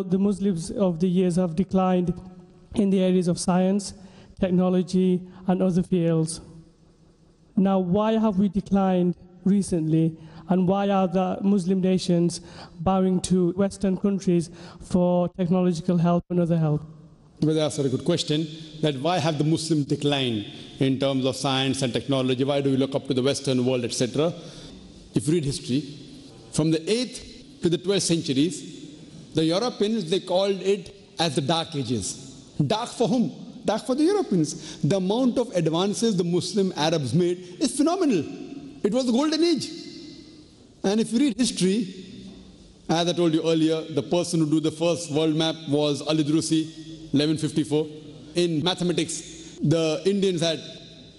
The Muslims of the years have declined in the areas of science, technology, and other fields. Now, why have we declined recently, and why are the Muslim nations bowing to Western countries for technological help and other help? Well, that's a very good question, that why have the Muslims declined in terms of science and technology? Why do we look up to the Western world, etc.? If you read history, from the 8th to the 12th centuries, the Europeans, they called it as the Dark Ages. Dark for whom? Dark for the Europeans. The amount of advances the Muslim Arabs made is phenomenal. It was the golden age. And if you read history, as I told you earlier, the person who drew the first world map was Al-Idrisi, 1154. In mathematics, the Indians had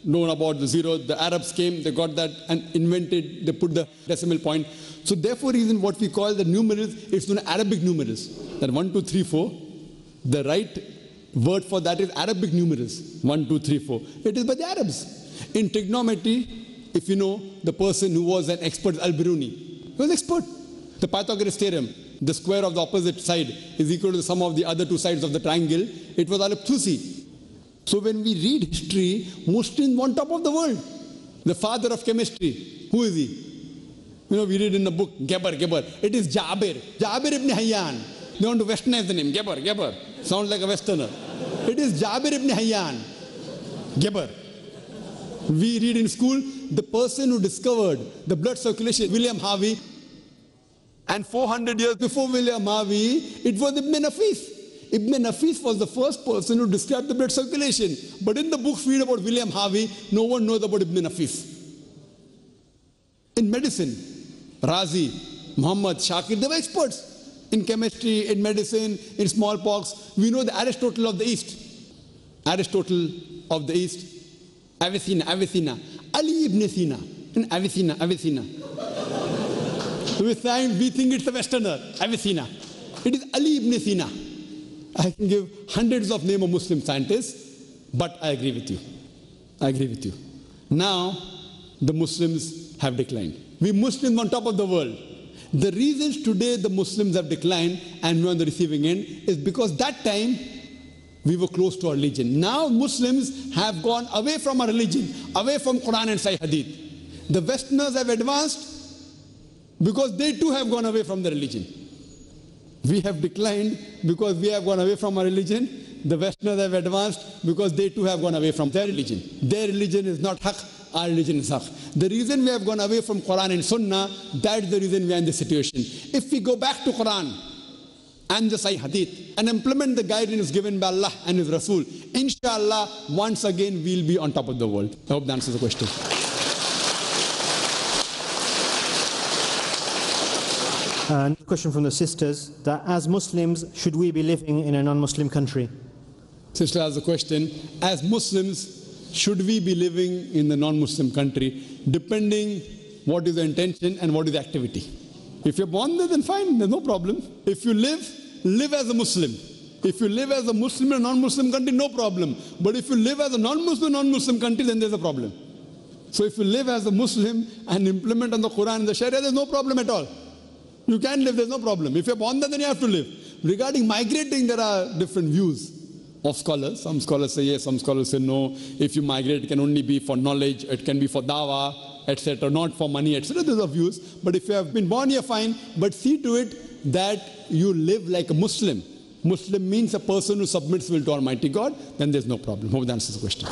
known about the zero. The Arabs came, they got that and invented, they put the decimal point. So therefore, reason what we call the numerals, it's known as Arabic numerals. That 1, 2, 3, 4, the right word for that is Arabic numerals. 1, 2, 3, 4. It is by the Arabs. In trigonometry, if you know, the person who was an expert is Al-Biruni. He was expert. The Pythagoras theorem, the square of the opposite side is equal to the sum of the other two sides of the triangle. It was Al-Tusi. So when we read history, Muslims on top of the world. The father of chemistry, who is he? You know, we read in the book, Geber. It is Jabir ibn Hayyan. They want to westernize the name, Geber. Sounds like a westerner. It is Jabir ibn Hayyan. Geber. We read in school, the person who discovered the blood circulation, William Harvey. And 400 years before William Harvey, it was Ibn Nafis. Ibn Nafis was the first person who described the blood circulation. But in the books we read about William Harvey, no one knows about Ibn Nafis. In medicine, Razi, Muhammad, Shakir, they were experts. In chemistry, in medicine, in smallpox. We know the Aristotle of the East. Avicenna, Ali ibn Sina, in Avicenna. We think it's the Westerner, Avicenna. It is Ali ibn Sina. I can give hundreds of names of Muslim scientists, but I agree with you. Now, the Muslims have declined. We Muslims on top of the world. The reasons today the Muslims have declined and we're on the receiving end is because that time we were close to our religion. Now Muslims have gone away from our religion, away from Quran and Sahih Hadith. The Westerners have advanced because they too have gone away from the religion. We have declined because we have gone away from our religion. The Westerners have advanced because they too have gone away from their religion. Their religion is not haqq, our religion is haqq. The reason we have gone away from Quran and Sunnah, that's the reason we are in this situation. If we go back to Quran and the Sahih Hadith and implement the guidance given by Allah and His Rasul, inshallah, once again we'll be on top of the world. I hope that answers the question. And question from the sisters, that as Muslims, should we be living in a non-Muslim country? Sister has a question, as Muslims, should we be living in the non-Muslim country, depending what is the intention and what is the activity. If you're born there, then fine, there's no problem. If you live as a Muslim. If you live as a Muslim in a non-Muslim country, no problem. But if you live as a non-Muslim country, then there's a problem. So if you live as a Muslim and implement on the Quran and the Sharia, there's no problem at all. You can live, there's no problem. If you're born there, then you have to live. Regarding migrating, there are different views of scholars. Some scholars say yes, some scholars say no. If you migrate, it can only be for knowledge, it can be for dawah, etc., not for money, etc. There's a views. But if you have been born here, fine. But see to it that you live like a Muslim. Muslim means a person who submits will to Almighty God, then there's no problem. Hope that answers the question.